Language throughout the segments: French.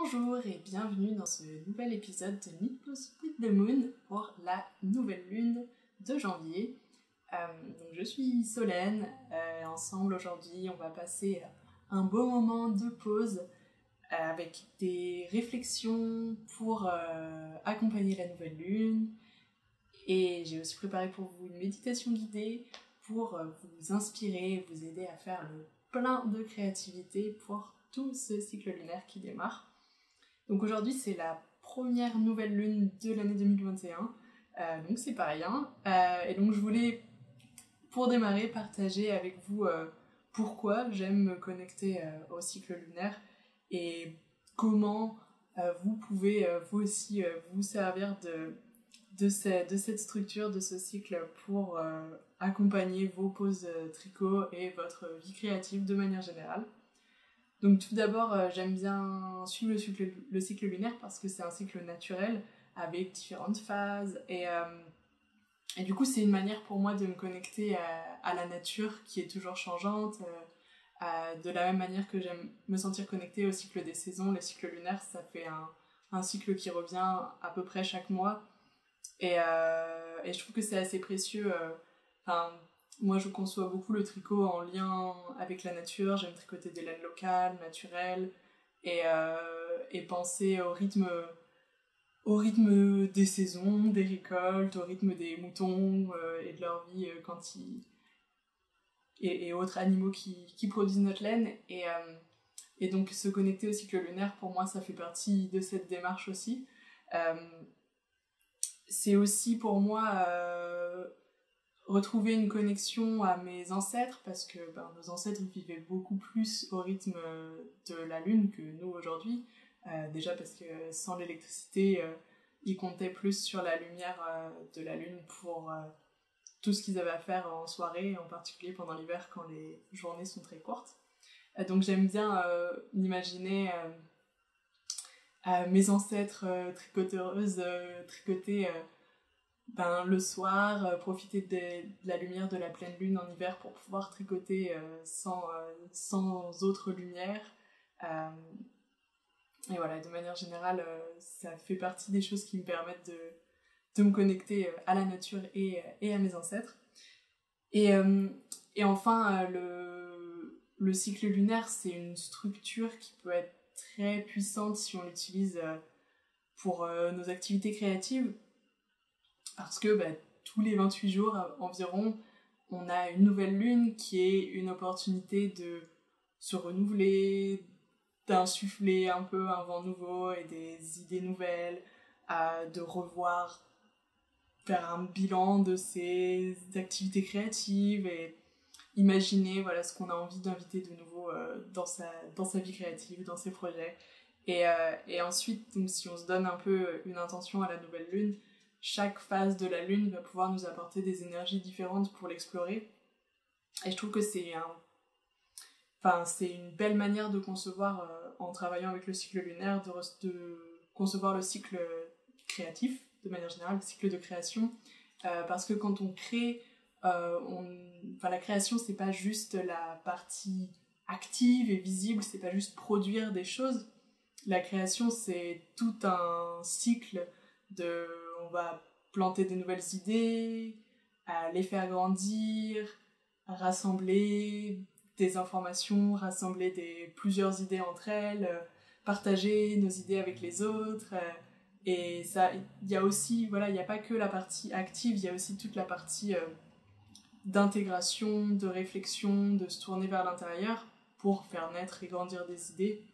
Bonjour et bienvenue dans ce nouvel épisode de Need to Split the Moon pour la nouvelle lune de janvier. Donc je suis Solène, ensemble aujourd'hui on va passer un beau moment de pause avec des réflexions pour accompagner la nouvelle lune. Et j'ai aussi préparé pour vous une méditation guidée pour vous inspirer, vous aider à faire le plein de créativité pour tout ce cycle lunaire qui démarre. Donc aujourd'hui c'est la première nouvelle lune de l'année 2021, donc c'est pas rien. Et donc je voulais, pour démarrer, partager avec vous pourquoi j'aime me connecter au cycle lunaire et comment vous pouvez vous aussi vous servir de cette structure, de ce cycle pour accompagner vos pauses tricot et votre vie créative de manière générale. Donc tout d'abord, j'aime bien suivre le cycle lunaire parce que c'est un cycle naturel avec différentes phases et du coup c'est une manière pour moi de me connecter à la nature qui est toujours changeante, de la même manière que j'aime me sentir connectée au cycle des saisons. Le cycle lunaire, ça fait un cycle qui revient à peu près chaque mois et je trouve que c'est assez précieux. Moi, je conçois beaucoup le tricot en lien avec la nature. J'aime tricoter des laines locales, naturelles, et penser au rythme des saisons, des récoltes, au rythme des moutons et de leur vie et autres animaux qui produisent notre laine. Et donc, se connecter au cycle lunaire, pour moi, ça fait partie de cette démarche aussi. C'est aussi pour moi retrouver une connexion à mes ancêtres, parce que nos ancêtres vivaient beaucoup plus au rythme de la lune que nous aujourd'hui. Déjà parce que sans l'électricité, ils comptaient plus sur la lumière de la lune pour tout ce qu'ils avaient à faire en soirée, en particulier pendant l'hiver quand les journées sont très courtes. Donc j'aime bien m'imaginer mes ancêtres tricoteuses tricoter le soir, profiter de la lumière de la pleine lune en hiver pour pouvoir tricoter sans autre lumière. Et voilà, de manière générale, ça fait partie des choses qui me permettent de me connecter à la nature et à mes ancêtres. Et enfin, le cycle lunaire, c'est une structure qui peut être très puissante si on l'utilise pour nos activités créatives. Parce que tous les 28 jours environ, on a une nouvelle lune qui est une opportunité de se renouveler, d'insuffler un peu un vent nouveau et des idées nouvelles, de revoir, faire un bilan de ses activités créatives et imaginer ce qu'on a envie d'inviter de nouveau dans sa vie créative, dans ses projets. Et ensuite, donc, si on se donne un peu une intention à la nouvelle lune, chaque phase de la lune va pouvoir nous apporter des énergies différentes pour l'explorer. Et je trouve que c'est une belle manière de concevoir, en travaillant avec le cycle lunaire, de concevoir le cycle créatif, de manière générale, le cycle de création. Parce que quand on crée, la création, c'est pas juste la partie active et visible, c'est pas juste produire des choses. La création, c'est tout un cycle on va planter des nouvelles idées, les faire grandir, rassembler des informations, rassembler plusieurs idées entre elles, partager nos idées avec les autres. Et ça, il y a aussi, il n'y a pas que la partie active, il y a aussi toute la partie d'intégration, de réflexion, de se tourner vers l'intérieur pour faire naître et grandir des idées.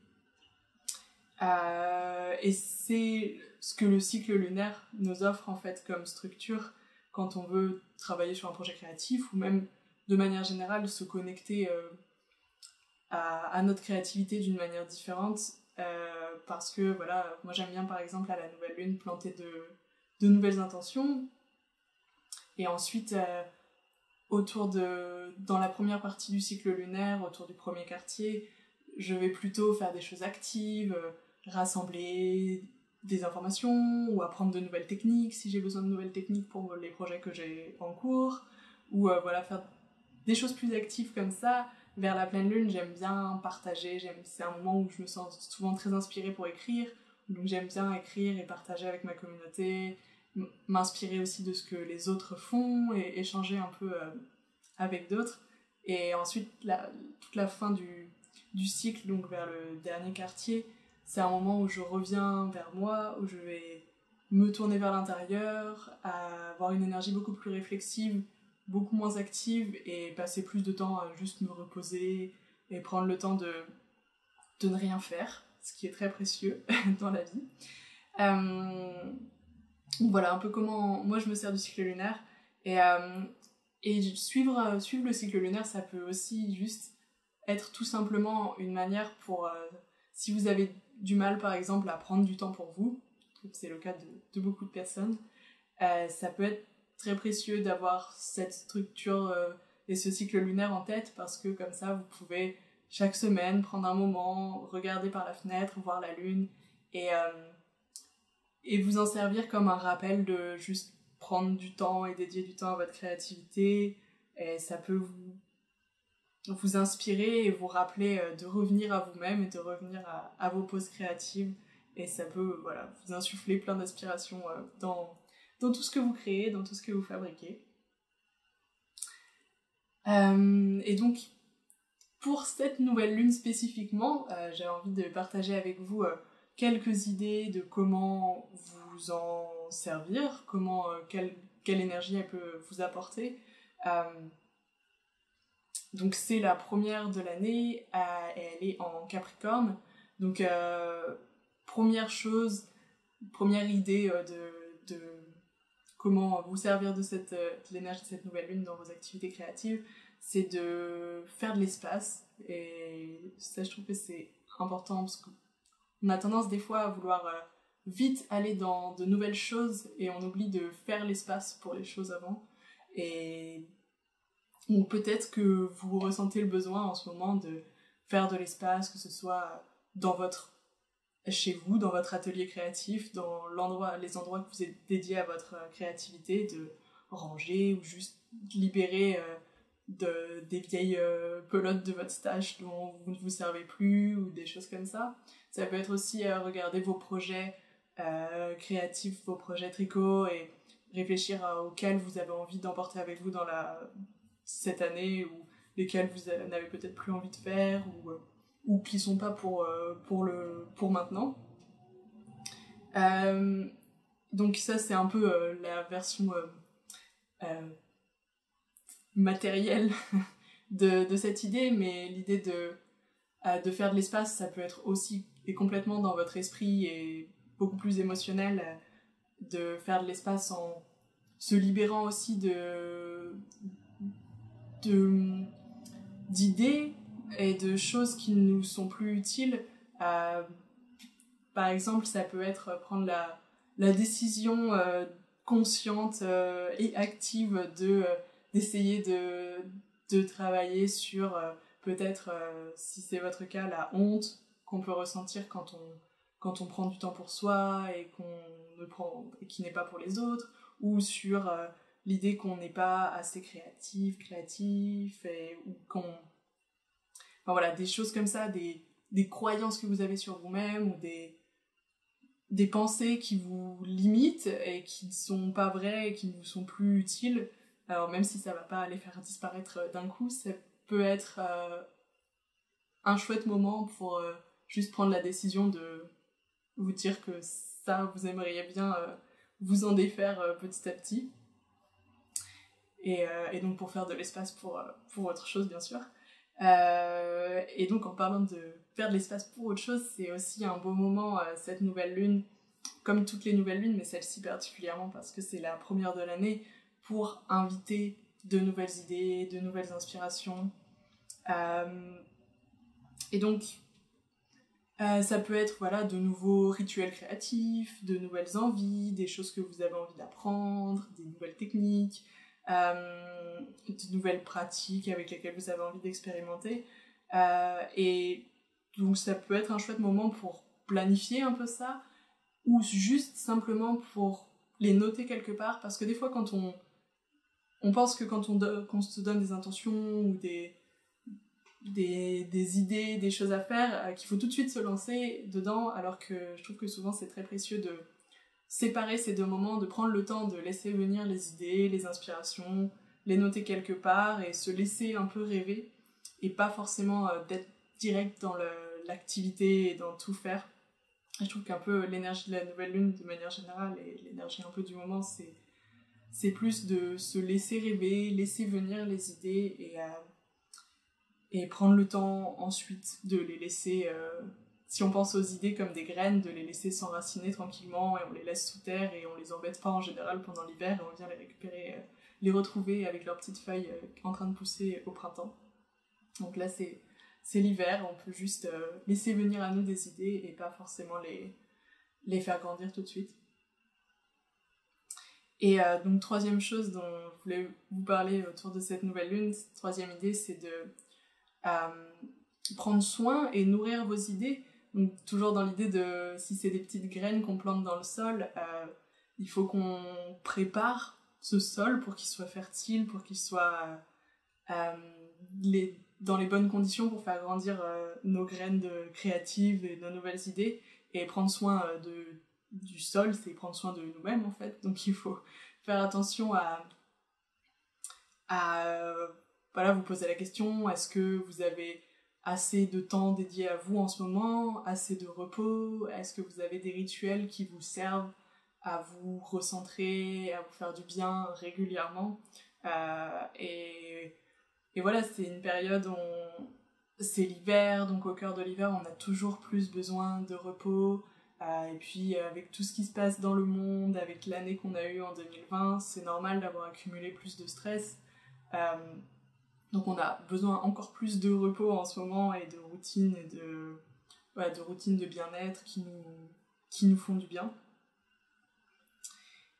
Et c'est ce que le cycle lunaire nous offre en fait comme structure quand on veut travailler sur un projet créatif ou même de manière générale se connecter à notre créativité d'une manière différente, parce que moi j'aime bien par exemple à la nouvelle lune planter de nouvelles intentions et ensuite dans la première partie du cycle lunaire, autour du premier quartier, je vais plutôt faire des choses actives, rassembler des informations ou apprendre de nouvelles techniques si j'ai besoin de nouvelles techniques pour les projets que j'ai en cours, ou faire des choses plus actives comme ça, vers la pleine lune, j'aime bien partager, c'est un moment où je me sens souvent très inspirée pour écrire, donc j'aime bien écrire et partager avec ma communauté, m'inspirer aussi de ce que les autres font et échanger un peu avec d'autres. Et ensuite, toute la fin du cycle, donc vers le dernier quartier, c'est un moment où je reviens vers moi, où je vais me tourner vers l'intérieur, avoir une énergie beaucoup plus réflexive, beaucoup moins active et passer plus de temps à juste me reposer et prendre le temps de ne rien faire, ce qui est très précieux dans la vie. Voilà un peu comment moi je me sers du cycle lunaire et suivre le cycle lunaire, ça peut aussi juste être tout simplement une manière pour si vous avez du mal par exemple à prendre du temps pour vous, c'est le cas de beaucoup de personnes, ça peut être très précieux d'avoir cette structure et ce cycle lunaire en tête, parce que comme ça vous pouvez chaque semaine prendre un moment, regarder par la fenêtre, voir la lune et vous en servir comme un rappel de juste prendre du temps et dédier du temps à votre créativité. Et ça peut vous inspirer et vous rappeler de revenir à vous-même et de revenir à vos pauses créatives. Et ça peut vous insuffler plein d'inspiration dans tout ce que vous créez, dans tout ce que vous fabriquez. Et donc, pour cette nouvelle lune spécifiquement, j'ai envie de partager avec vous quelques idées de comment vous en servir, quelle énergie elle peut vous apporter. Donc c'est la première de l'année, et elle est en Capricorne. Donc première idée de comment vous servir de l'énergie de cette nouvelle lune dans vos activités créatives, c'est de faire de l'espace. Et ça, je trouve que c'est important parce qu'on a tendance des fois à vouloir vite aller dans de nouvelles choses et on oublie de faire l'espace pour les choses avant. Ou peut-être que vous ressentez le besoin en ce moment de faire de l'espace, que ce soit chez vous, dans votre atelier créatif, dans les endroits que vous êtes dédiés à votre créativité, de ranger ou juste libérer des vieilles pelotes de votre stage dont vous ne vous servez plus ou des choses comme ça. Ça peut être aussi regarder vos projets créatifs, vos projets tricot et réfléchir auxquels vous avez envie d'emporter avec vous dans cette année ou lesquels vous n'avez peut-être plus envie de faire ou qui sont pas pour maintenant. Donc ça c'est un peu la version matérielle de cette idée, mais l'idée de faire de l'espace, ça peut être aussi et complètement dans votre esprit et beaucoup plus émotionnel, de faire de l'espace en se libérant aussi d'idées et de choses qui nous sont plus utiles. Par exemple, ça peut être prendre la décision consciente et active d'essayer de travailler sur peut-être, si c'est votre cas, la honte qu'on peut ressentir quand on prend du temps pour soi et qui n'est pas pour les autres, ou sur l'idée qu'on n'est pas assez créatif, ou enfin voilà, des choses comme ça, des croyances que vous avez sur vous-même, ou des pensées qui vous limitent et qui ne sont pas vraies et qui ne vous sont plus utiles. Alors même si ça ne va pas les faire disparaître d'un coup, ça peut être un chouette moment pour juste prendre la décision de vous dire que ça, vous aimeriez bien vous en défaire petit à petit. Et donc pour faire de l'espace pour autre chose, bien sûr. Et donc en parlant de faire de l'espace pour autre chose, c'est aussi un beau moment, cette nouvelle lune, comme toutes les nouvelles lunes, mais celle-ci particulièrement parce que c'est la première de l'année, pour inviter de nouvelles idées, de nouvelles inspirations. Et donc ça peut être de nouveaux rituels créatifs, de nouvelles envies, des choses que vous avez envie d'apprendre, des nouvelles techniques, de nouvelles pratiques avec lesquelles vous avez envie d'expérimenter. Et donc ça peut être un chouette moment pour planifier un peu ça, ou juste simplement pour les noter quelque part, parce que des fois quand on pense que quand on se donne des intentions ou des idées, des choses à faire, qu'il faut tout de suite se lancer dedans, alors que je trouve que souvent c'est très précieux de séparer ces deux moments, de prendre le temps de laisser venir les idées, les inspirations, les noter quelque part et se laisser un peu rêver et pas forcément d'être direct dans l'activité et dans tout faire. Et je trouve qu'un peu l'énergie de la nouvelle lune de manière générale et l'énergie un peu du moment, c'est plus de se laisser rêver, laisser venir les idées et prendre le temps ensuite de les laisser, si on pense aux idées comme des graines, de les laisser s'enraciner tranquillement et on les laisse sous terre et on les embête pas en général pendant l'hiver et on vient les récupérer, les retrouver avec leurs petites feuilles en train de pousser au printemps. Donc là c'est l'hiver, on peut juste laisser venir à nous des idées et pas forcément les faire grandir tout de suite. Et donc troisième chose dont je voulais vous parler autour de cette nouvelle lune, troisième idée, c'est de prendre soin et nourrir vos idées. Donc toujours dans l'idée de, si c'est des petites graines qu'on plante dans le sol, il faut qu'on prépare ce sol pour qu'il soit fertile, pour qu'il soit dans les bonnes conditions pour faire grandir nos graines créatives et nos nouvelles idées. Et prendre soin du sol, c'est prendre soin de nous-mêmes en fait. Donc il faut faire attention voilà, vous poser la question, est-ce que vous avez assez de temps dédié à vous en ce moment, assez de repos, est-ce que vous avez des rituels qui vous servent à vous recentrer, à vous faire du bien régulièrement, et voilà, c'est une période où c'est l'hiver, donc au cœur de l'hiver on a toujours plus besoin de repos, et puis avec tout ce qui se passe dans le monde, avec l'année qu'on a eue en 2020, c'est normal d'avoir accumulé plus de stress, donc on a besoin encore plus de repos en ce moment et de routines et de routines de bien-être qui nous font du bien.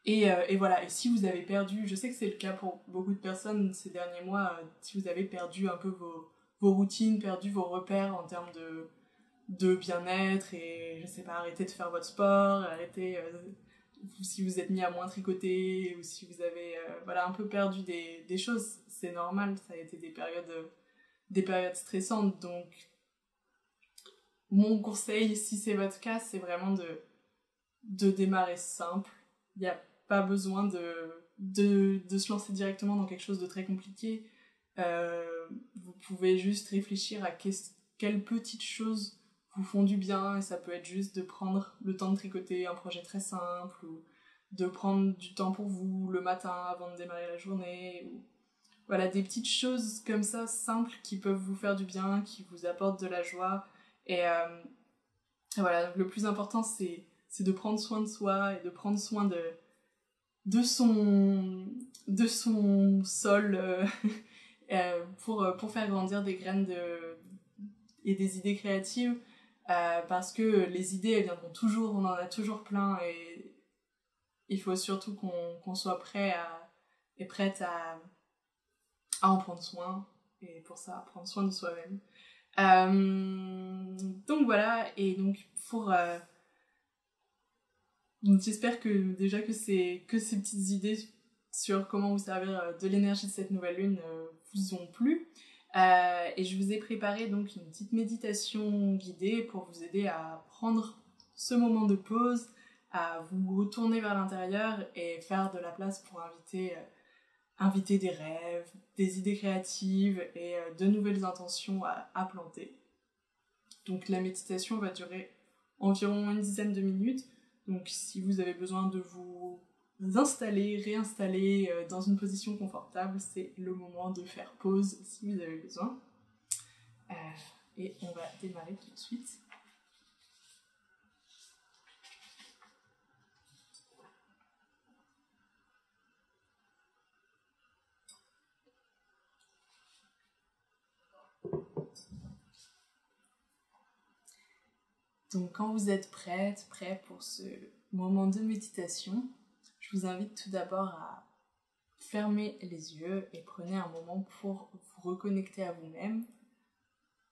Et voilà, et si vous avez perdu, je sais que c'est le cas pour beaucoup de personnes ces derniers mois, si vous avez perdu un peu vos routines, perdu vos repères en termes de bien-être, et je sais pas, arrêtez de faire votre sport, arrêtez, si vous êtes mis à moins tricoter, ou si vous avez voilà, un peu perdu des choses, c'est normal, ça a été des périodes stressantes, donc mon conseil, si c'est votre cas, c'est vraiment de démarrer simple. Il n'y a pas besoin de se lancer directement dans quelque chose de très compliqué. Vous pouvez juste réfléchir à quelles petites choses vous font du bien, et ça peut être juste de prendre le temps de tricoter un projet très simple, ou de prendre du temps pour vous le matin avant de démarrer la journée, ou voilà, des petites choses comme ça, simples, qui peuvent vous faire du bien, qui vous apportent de la joie, et voilà, le plus important c'est de prendre soin de soi et de prendre soin de son sol pour faire grandir des graines et des idées créatives, parce que les idées elles viendront toujours, on en a toujours plein, et il faut surtout qu'on soit prêt et prête à en prendre soin, et pour ça prendre soin de soi-même. Donc voilà, et donc donc j'espère que déjà que ces petites idées sur comment vous servir de l'énergie de cette nouvelle lune vous ont plu. Et je vous ai préparé donc une petite méditation guidée pour vous aider à prendre ce moment de pause, à vous retourner vers l'intérieur et faire de la place pour inviter des rêves, des idées créatives et de nouvelles intentions à planter. Donc la méditation va durer environ une dizaine de minutes. Donc si vous avez besoin de vous installer, réinstaller dans une position confortable, c'est le moment de faire pause si vous avez besoin. Et on va démarrer tout de suite. Donc quand vous êtes prêt pour ce moment de méditation, je vous invite tout d'abord à fermer les yeux et prenez un moment pour vous reconnecter à vous-même,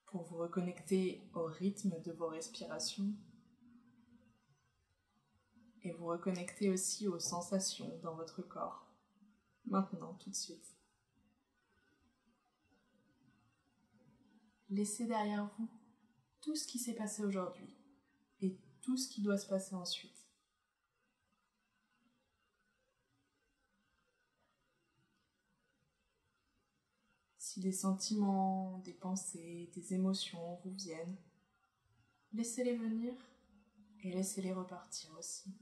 pour vous reconnecter au rythme de vos respirations et vous reconnecter aussi aux sensations dans votre corps, maintenant, tout de suite. laissez derrière vous tout ce qui s'est passé aujourd'hui et tout ce qui doit se passer ensuite. Si des sentiments, des pensées, des émotions vous viennent, laissez-les venir et laissez-les repartir aussi.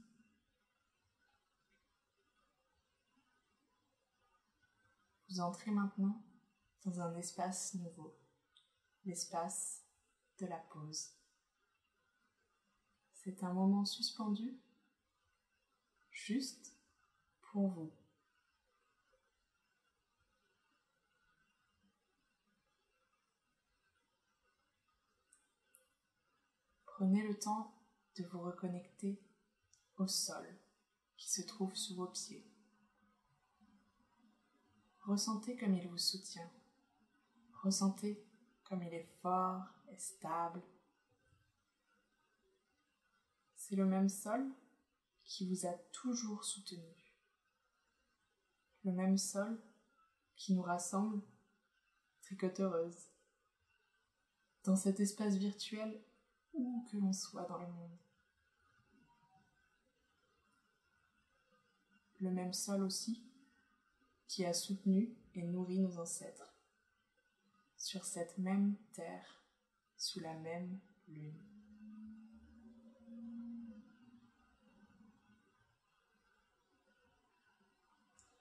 Vous entrez maintenant dans un espace nouveau, l'espace de la pause. C'est un moment suspendu, juste pour vous. Prenez le temps de vous reconnecter au sol qui se trouve sous vos pieds. Ressentez comme il vous soutient. Ressentez comme il est fort et stable. C'est le même sol qui vous a toujours soutenu. Le même sol qui nous rassemble, tricoteuses, dans cet espace virtuel où que l'on soit dans le monde. Le même sol aussi qui a soutenu et nourri nos ancêtres, sur cette même terre, sous la même lune.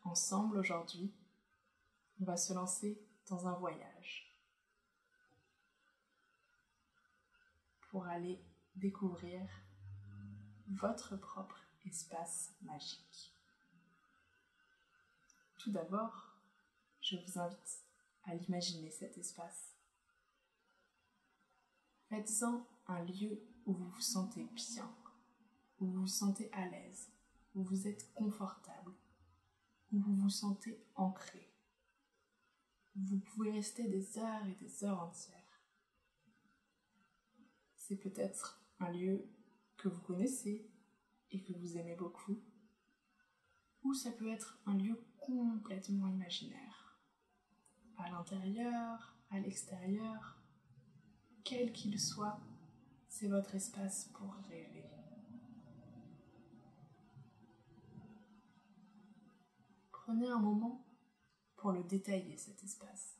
Ensemble aujourd'hui, on va se lancer dans un voyage pour aller découvrir votre propre espace magique. Tout d'abord, je vous invite à l'imaginer cet espace. Faites-en un lieu où vous vous sentez bien, où vous vous sentez à l'aise, où vous êtes confortable, où vous vous sentez ancré. Vous pouvez rester des heures et des heures entières. C'est peut-être un lieu que vous connaissez et que vous aimez beaucoup, ou ça peut être un lieu complètement imaginaire, à l'intérieur, à l'extérieur, quel qu'il soit, c'est votre espace pour rêver. Prenez un moment pour le détailler, cet espace.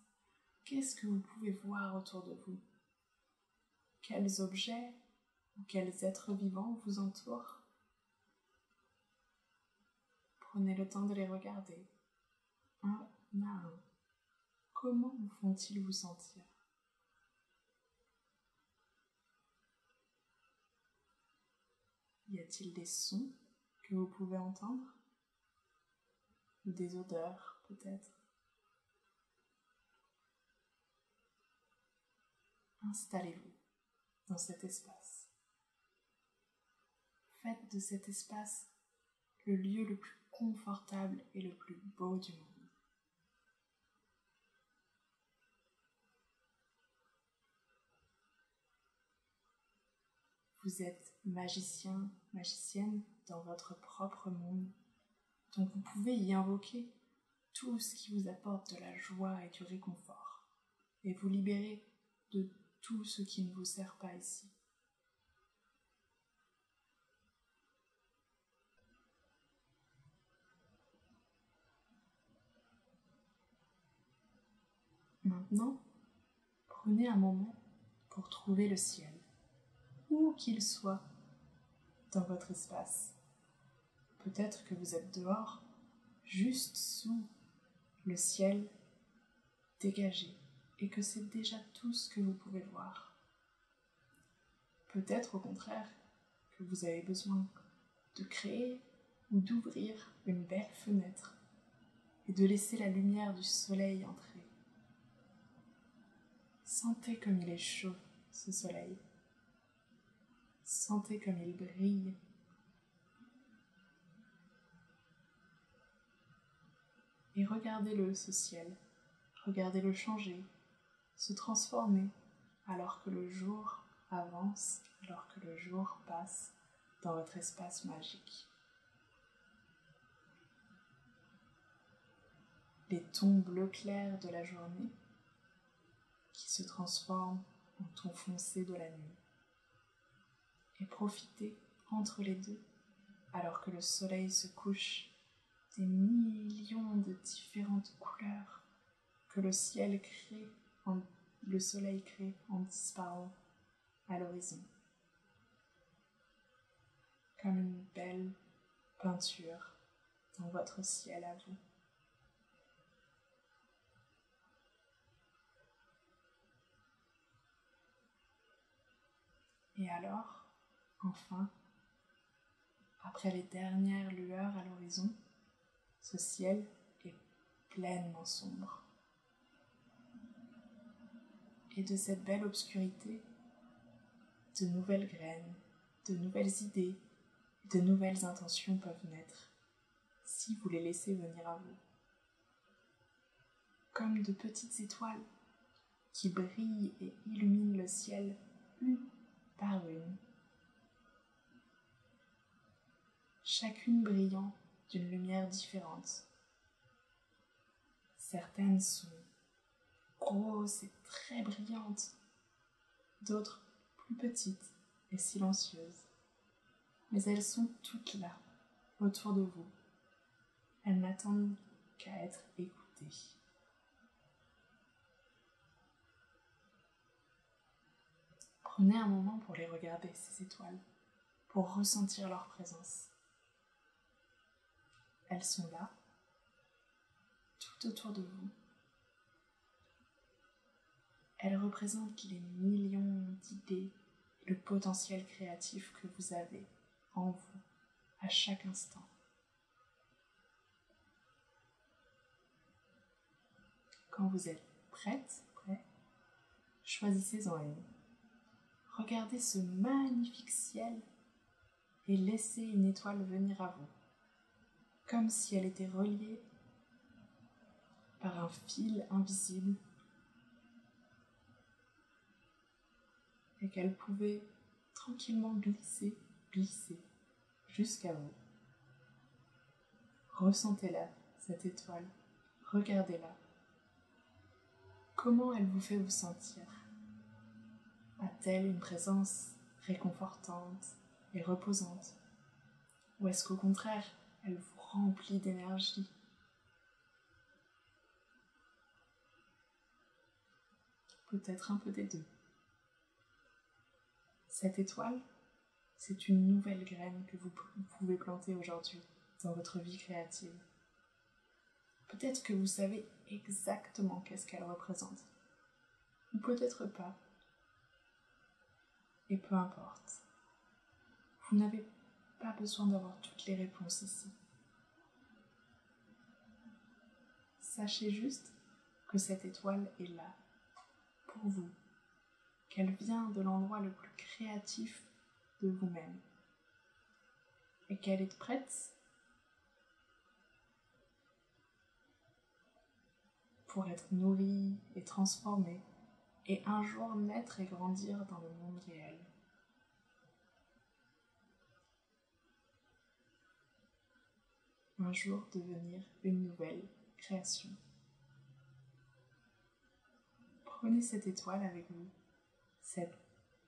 Qu'est-ce que vous pouvez voir autour de vous? Quels objets ou quels êtres vivants vous entourent? Prenez le temps de les regarder, un à un. Comment vous font-ils vous sentir? Y a-t-il des sons que vous pouvez entendre? Ou des odeurs, peut-être? Installez-vous dans cet espace. Faites de cet espace le lieu le plus confortable et le plus beau du monde. Vous êtes magicien, magicienne dans votre propre monde, donc vous pouvez y invoquer tout ce qui vous apporte de la joie et du réconfort, et vous libérer de tout ce qui ne vous sert pas ici. Maintenant, prenez un moment pour trouver le ciel, où qu'il soit dans votre espace. Peut-être que vous êtes dehors, juste sous le ciel dégagé, et que c'est déjà tout ce que vous pouvez voir. Peut-être au contraire que vous avez besoin de créer ou d'ouvrir une belle fenêtre et de laisser la lumière du soleil entrer. Sentez comme il est chaud, ce soleil. Sentez comme il brille. Et regardez-le, ce ciel. Regardez-le changer, se transformer, alors que le jour avance, alors que le jour passe dans votre espace magique. Les tons bleu clair de la journée qui se transforme en ton foncé de la nuit. Et profitez entre les deux, alors que le soleil se couche, des millions de différentes couleurs que le soleil crée en disparant à l'horizon. Comme une belle peinture dans votre ciel à vous. Et alors, enfin, après les dernières lueurs à l'horizon, ce ciel est pleinement sombre. Et de cette belle obscurité, de nouvelles graines, de nouvelles idées, de nouvelles intentions peuvent naître, si vous les laissez venir à vous. Comme de petites étoiles qui brillent et illuminent le ciel une par une, chacune brillant d'une lumière différente. Certaines sont grosses et très brillantes, d'autres plus petites et silencieuses. Mais elles sont toutes là, autour de vous. Elles n'attendent qu'à être écoutées. Prenez un moment pour les regarder, ces étoiles, pour ressentir leur présence. Elles sont là, tout autour de vous. Elles représentent les millions d'idées et le potentiel créatif que vous avez en vous à chaque instant. Quand vous êtes prêt, choisissez-en une. Regardez ce magnifique ciel et laissez une étoile venir à vous, comme si elle était reliée par un fil invisible et qu'elle pouvait tranquillement glisser jusqu'à vous. Ressentez-la, cette étoile, regardez-la. Comment elle vous fait vous sentir? A-t-elle une présence réconfortante et reposante? Ou est-ce qu'au contraire, elle vous remplit d'énergie? Peut-être un peu des deux. Cette étoile, c'est une nouvelle graine que vous pouvez planter aujourd'hui dans votre vie créative. Peut-être que vous savez exactement qu'est-ce qu'elle représente, ou peut-être pas. Et peu importe. Vous n'avez pas besoin d'avoir toutes les réponses ici. Sachez juste que cette étoile est là, pour vous, qu'elle vient de l'endroit le plus créatif de vous-même, et qu'elle est prête pour être nourrie et transformée, et un jour naître et grandir dans le monde réel. Un jour devenir une nouvelle création. Prenez cette étoile avec vous, cette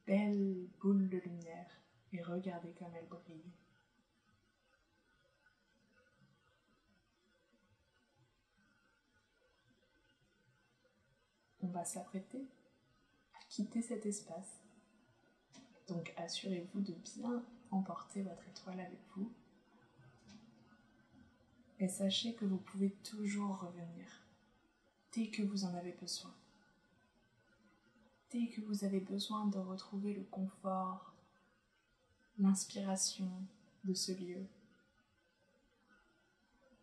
belle boule de lumière, et regardez comme elle brille. On va s'apprêter à quitter cet espace. Donc assurez-vous de bien emporter votre étoile avec vous. Et sachez que vous pouvez toujours revenir dès que vous en avez besoin. Dès que vous avez besoin de retrouver le confort, l'inspiration de ce lieu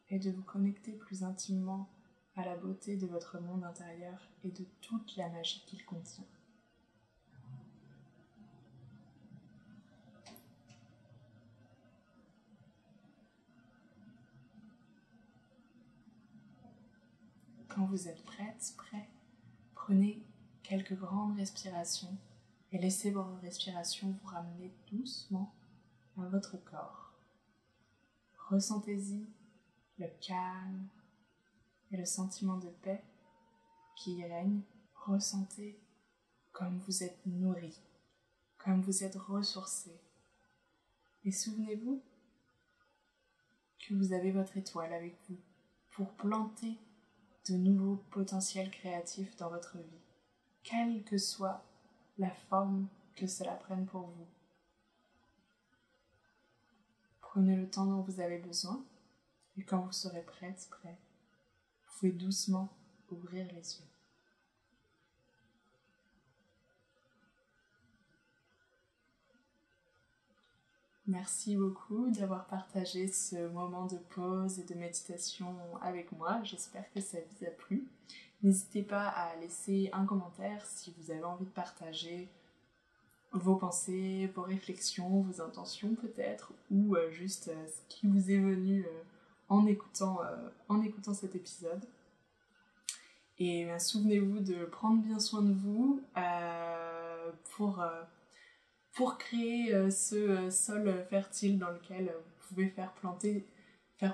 et de vous connecter plus intimement à la beauté de votre monde intérieur et de toute la magie qu'il contient. Quand vous êtes prêt, prenez quelques grandes respirations et laissez vos respirations vous ramener doucement à votre corps. Ressentez-y le calme et le sentiment de paix qui y règne Ressentez comme vous êtes nourri, comme vous êtes ressourcé. Et souvenez-vous que vous avez votre étoile avec vous pour planter de nouveaux potentiels créatifs dans votre vie, quelle que soit la forme que cela prenne pour vous. Prenez le temps dont vous avez besoin et quand vous serez prêt, vous pouvez doucement ouvrir les yeux. Merci beaucoup d'avoir partagé ce moment de pause et de méditation avec moi. J'espère que ça vous a plu. N'hésitez pas à laisser un commentaire si vous avez envie de partager vos pensées, vos réflexions, vos intentions peut-être, ou juste ce qui vous est venu en écoutant cet épisode. Et souvenez-vous de prendre bien soin de vous pour créer ce sol fertile dans lequel vous pouvez faire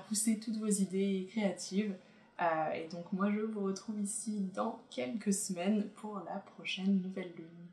pousser toutes vos idées créatives. Et donc moi je vous retrouve ici dans quelques semaines pour la prochaine nouvelle lune.